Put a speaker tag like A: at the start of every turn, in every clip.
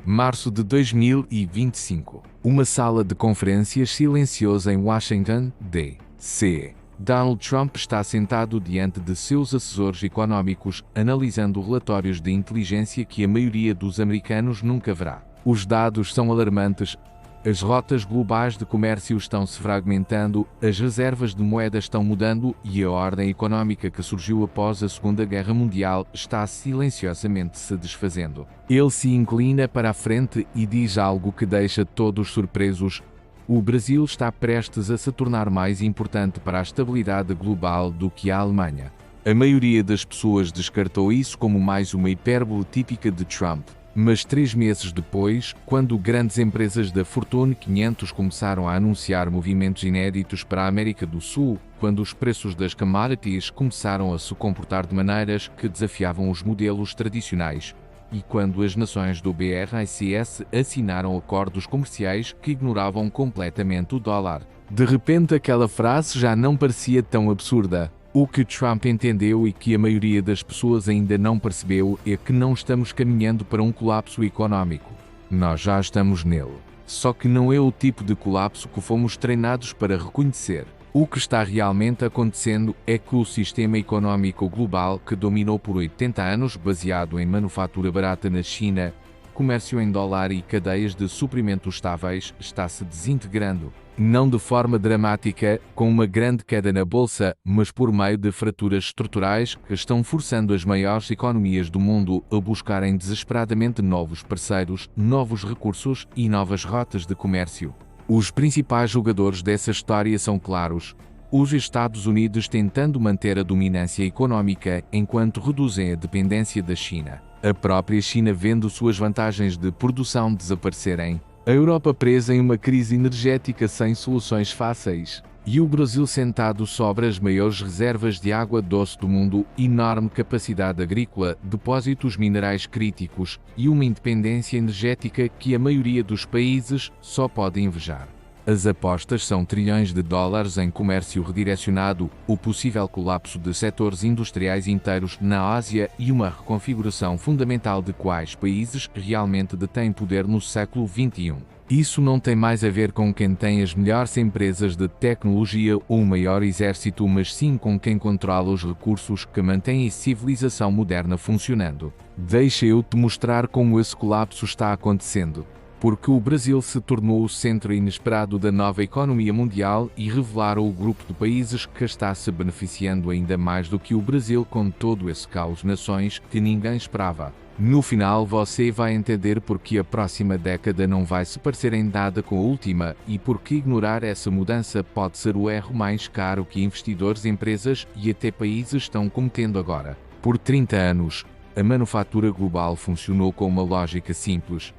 A: Março de 2025. Uma sala de conferências silenciosa em Washington, D.C. Donald Trump está sentado diante de seus assessores econômicos, analisando relatórios de inteligência que a maioria dos americanos nunca verá. Os dados são alarmantes. As rotas globais de comércio estão se fragmentando, as reservas de moeda estão mudando e a ordem econômica que surgiu após a Segunda Guerra Mundial está silenciosamente se desfazendo. Ele se inclina para a frente e diz algo que deixa todos surpresos. O Brasil está prestes a se tornar mais importante para a estabilidade global do que a Alemanha. A maioria das pessoas descartou isso como mais uma hipérbole típica de Trump. Mas 3 meses depois, quando grandes empresas da Fortune 500 começaram a anunciar movimentos inéditos para a América do Sul, quando os preços das commodities começaram a se comportar de maneiras que desafiavam os modelos tradicionais, e quando as nações do BRICS assinaram acordos comerciais que ignoravam completamente o dólar. De repente aquela frase já não parecia tão absurda. O que Trump entendeu e que a maioria das pessoas ainda não percebeu é que não estamos caminhando para um colapso econômico. Nós já estamos nele. Só que não é o tipo de colapso que fomos treinados para reconhecer. O que está realmente acontecendo é que o sistema econômico global, que dominou por 80 anos, baseado em manufatura barata na China, comércio em dólar e cadeias de suprimento estáveis, está se desintegrando. Não de forma dramática, com uma grande queda na bolsa, mas por meio de fraturas estruturais que estão forçando as maiores economias do mundo a buscarem desesperadamente novos parceiros, novos recursos e novas rotas de comércio. Os principais jogadores dessa história são claros: os Estados Unidos tentando manter a dominância econômica enquanto reduzem a dependência da China. A própria China vendo suas vantagens de produção desaparecerem. A Europa presa em uma crise energética sem soluções fáceis. E o Brasil sentado sobre as maiores reservas de água doce do mundo, enorme capacidade agrícola, depósitos minerais críticos e uma independência energética que a maioria dos países só pode invejar. As apostas são trilhões de dólares em comércio redirecionado, o possível colapso de setores industriais inteiros na Ásia e uma reconfiguração fundamental de quais países realmente detêm poder no século XXI. Isso não tem mais a ver com quem tem as melhores empresas de tecnologia ou o maior exército, mas sim com quem controla os recursos que mantêm a civilização moderna funcionando. Deixa eu te mostrar como esse colapso está acontecendo. Porque o Brasil se tornou o centro inesperado da nova economia mundial e revelaram o grupo de países que está se beneficiando ainda mais do que o Brasil com todo esse caos de nações que ninguém esperava. No final você vai entender porque a próxima década não vai se parecer em nada com a última e porque ignorar essa mudança pode ser o erro mais caro que investidores, empresas e até países estão cometendo agora. Por 30 anos, a manufatura global funcionou com uma lógica simples.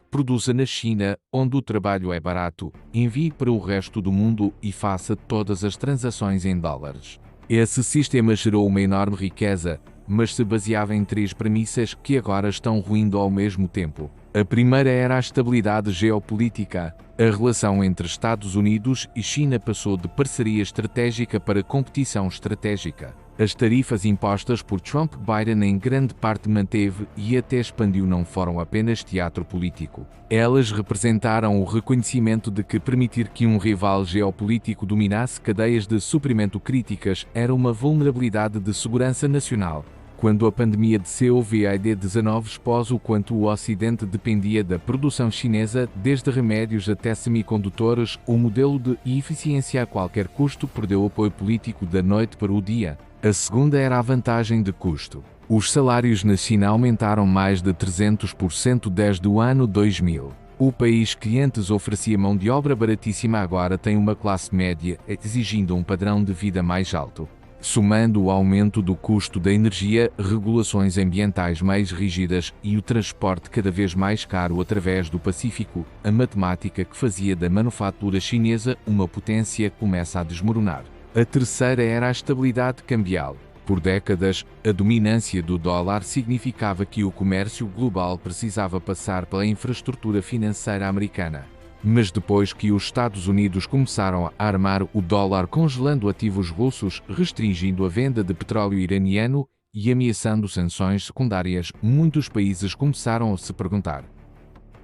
A: Produza na China, onde o trabalho é barato, envie para o resto do mundo e faça todas as transações em dólares. Esse sistema gerou uma enorme riqueza, mas se baseava em 3 premissas que agora estão ruindo ao mesmo tempo. A primeira era a estabilidade geopolítica. A relação entre Estados Unidos e China passou de parceria estratégica para competição estratégica. As tarifas impostas por Trump Biden em grande parte manteve e até expandiu não foram apenas teatro político. Elas representaram o reconhecimento de que permitir que um rival geopolítico dominasse cadeias de suprimento críticas era uma vulnerabilidade de segurança nacional. Quando a pandemia de Covid-19 expôs o quanto o Ocidente dependia da produção chinesa, desde remédios até semicondutores, o modelo de eficiência a qualquer custo perdeu apoio político da noite para o dia. A segunda era a vantagem de custo. Os salários na China aumentaram mais de 300% desde o ano 2000. O país que antes oferecia mão de obra baratíssima agora tem uma classe média, exigindo um padrão de vida mais alto. Somando o aumento do custo da energia, regulações ambientais mais rígidas e o transporte cada vez mais caro através do Pacífico, a matemática que fazia da manufatura chinesa uma potência começa a desmoronar. A terceira era a estabilidade cambial. Por décadas, a dominância do dólar significava que o comércio global precisava passar pela infraestrutura financeira americana. Mas depois que os Estados Unidos começaram a armar o dólar congelando ativos russos, restringindo a venda de petróleo iraniano e ameaçando sanções secundárias, muitos países começaram a se perguntar: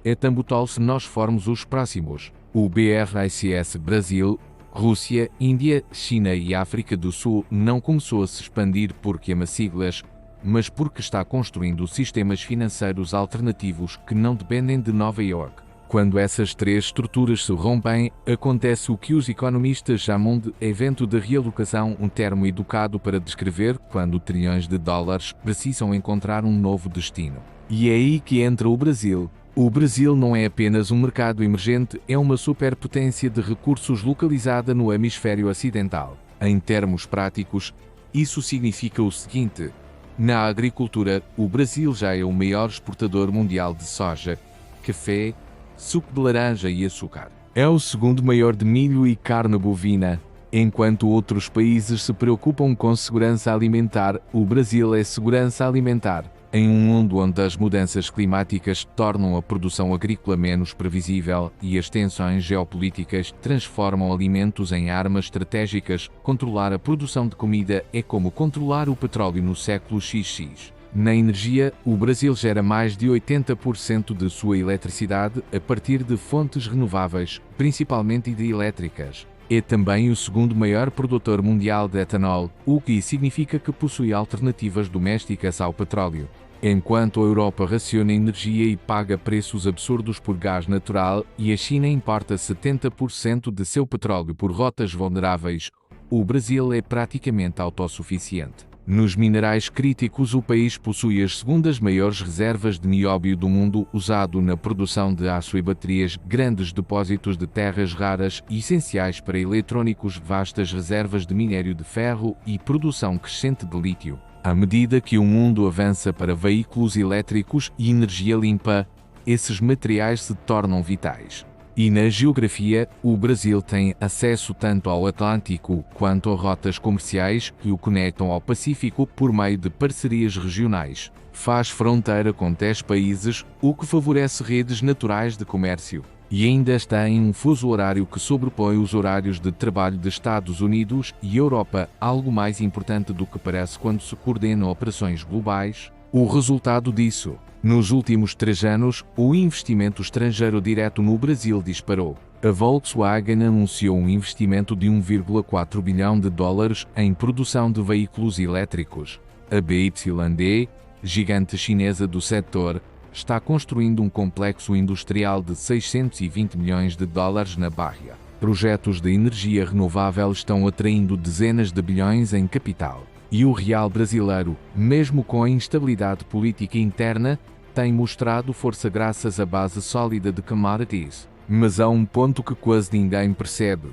A: é também se nós formos os próximos. O BRICS Brasil, Rússia, Índia, China e África do Sul não começou a se expandir porque ama siglas, mas porque está construindo sistemas financeiros alternativos que não dependem de Nova York. Quando essas três estruturas se rompem, acontece o que os economistas chamam de evento de realocação, um termo educado para descrever quando trilhões de dólares precisam encontrar um novo destino. E é aí que entra o Brasil. O Brasil não é apenas um mercado emergente, é uma superpotência de recursos localizada no hemisfério ocidental. Em termos práticos, isso significa o seguinte: na agricultura, o Brasil já é o maior exportador mundial de soja, café, suco de laranja e açúcar. É o segundo maior de milho e carne bovina. Enquanto outros países se preocupam com segurança alimentar, o Brasil é segurança alimentar. Em um mundo onde as mudanças climáticas tornam a produção agrícola menos previsível e as tensões geopolíticas transformam alimentos em armas estratégicas, controlar a produção de comida é como controlar o petróleo no século XX. Na energia, o Brasil gera mais de 80% de sua eletricidade a partir de fontes renováveis, principalmente hidrelétricas. É também o segundo maior produtor mundial de etanol, o que significa que possui alternativas domésticas ao petróleo. Enquanto a Europa raciona energia e paga preços absurdos por gás natural e a China importa 70% de seu petróleo por rotas vulneráveis, o Brasil é praticamente autossuficiente. Nos minerais críticos, o país possui as segundas maiores reservas de nióbio do mundo, usado na produção de aço e baterias, grandes depósitos de terras raras e essenciais para eletrônicos, vastas reservas de minério de ferro e produção crescente de lítio. À medida que o mundo avança para veículos elétricos e energia limpa, esses materiais se tornam vitais. E na geografia, o Brasil tem acesso tanto ao Atlântico quanto a rotas comerciais que o conectam ao Pacífico por meio de parcerias regionais. Faz fronteira com 10 países, o que favorece redes naturais de comércio. E ainda está em um fuso horário que sobrepõe os horários de trabalho dos Estados Unidos e Europa, algo mais importante do que parece quando se coordenam operações globais. O resultado disso: nos últimos 3 anos, o investimento estrangeiro direto no Brasil disparou. A Volkswagen anunciou um investimento de 1,4 bilhão de dólares em produção de veículos elétricos. A BYD, gigante chinesa do setor, está construindo um complexo industrial de 620 milhões de dólares na Bahia. Projetos de energia renovável estão atraindo dezenas de bilhões em capital. E o real brasileiro, mesmo com a instabilidade política interna, tem mostrado força graças à base sólida de commodities. Mas há um ponto que quase ninguém percebe.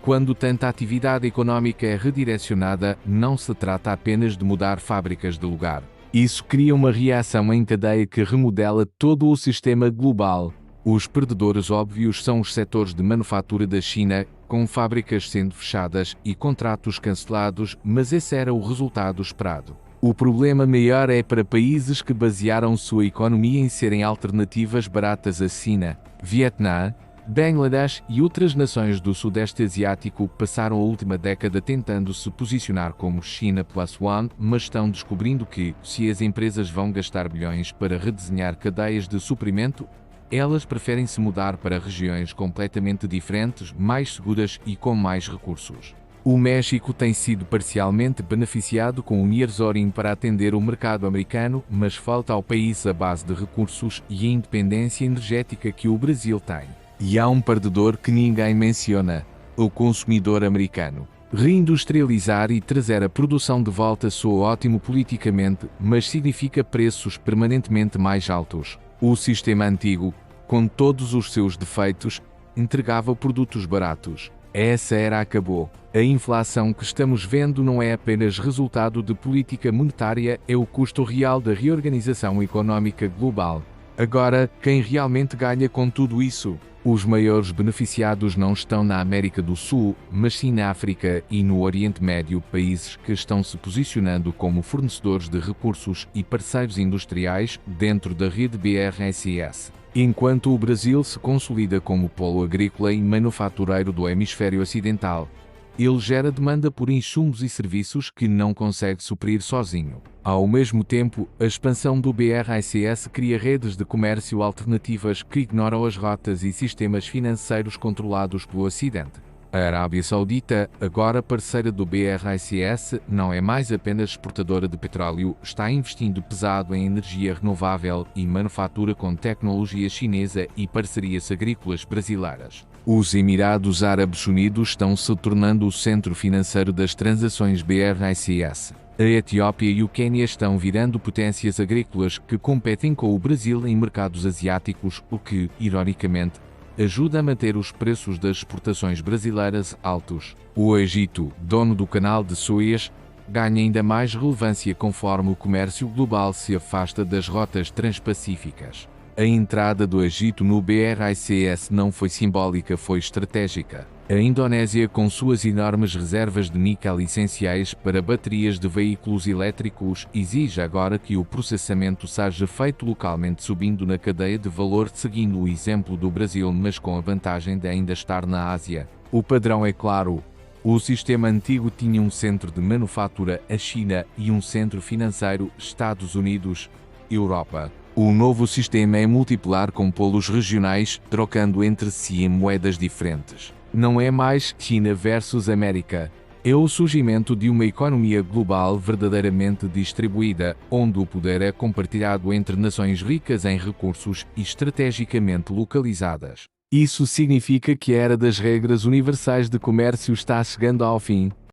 A: Quando tanta atividade econômica é redirecionada, não se trata apenas de mudar fábricas de lugar. Isso cria uma reação em cadeia que remodela todo o sistema global. Os perdedores óbvios são os setores de manufatura da China, com fábricas sendo fechadas e contratos cancelados, mas esse era o resultado esperado. O problema maior é para países que basearam sua economia em serem alternativas baratas à China. Vietnã, Bangladesh e outras nações do Sudeste Asiático passaram a última década tentando se posicionar como China Plus One, mas estão descobrindo que, se as empresas vão gastar bilhões para redesenhar cadeias de suprimento, elas preferem se mudar para regiões completamente diferentes, mais seguras e com mais recursos. O México tem sido parcialmente beneficiado com o nearshoring para atender o mercado americano, mas falta ao país a base de recursos e a independência energética que o Brasil tem. E há um perdedor que ninguém menciona: o consumidor americano. Reindustrializar e trazer a produção de volta soa ótimo politicamente, mas significa preços permanentemente mais altos. O sistema antigo, com todos os seus defeitos, entregava produtos baratos. Essa era acabou. A inflação que estamos vendo não é apenas resultado de política monetária, é o custo real da reorganização econômica global. Agora, quem realmente ganha com tudo isso? Os maiores beneficiados não estão na América do Sul, mas sim na África e no Oriente Médio, países que estão se posicionando como fornecedores de recursos e parceiros industriais dentro da rede BRICS. Enquanto o Brasil se consolida como polo agrícola e manufatureiro do hemisfério ocidental, Ele gera demanda por insumos e serviços que não consegue suprir sozinho. Ao mesmo tempo, a expansão do BRICS cria redes de comércio alternativas que ignoram as rotas e sistemas financeiros controlados pelo Ocidente. A Arábia Saudita, agora parceira do BRICS, não é mais apenas exportadora de petróleo, está investindo pesado em energia renovável e manufatura com tecnologia chinesa e parcerias agrícolas brasileiras. Os Emirados Árabes Unidos estão se tornando o centro financeiro das transações BRICS. A Etiópia e o Quênia estão virando potências agrícolas que competem com o Brasil em mercados asiáticos, o que, ironicamente, ajuda a manter os preços das exportações brasileiras altos. O Egito, dono do canal de Suez, ganha ainda mais relevância conforme o comércio global se afasta das rotas transpacíficas. A entrada do Egito no BRICS não foi simbólica, foi estratégica. A Indonésia, com suas enormes reservas de níquel essenciais para baterias de veículos elétricos, exige agora que o processamento seja feito localmente, subindo na cadeia de valor, seguindo o exemplo do Brasil, mas com a vantagem de ainda estar na Ásia. O padrão é claro. O sistema antigo tinha um centro de manufatura, a China, e um centro financeiro, Estados Unidos, Europa. O novo sistema é multipolar com polos regionais, trocando entre si em moedas diferentes. Não é mais China versus América. É o surgimento de uma economia global verdadeiramente distribuída, onde o poder é compartilhado entre nações ricas em recursos e estrategicamente localizadas. Isso significa que a era das regras universais de comércio está chegando ao fim.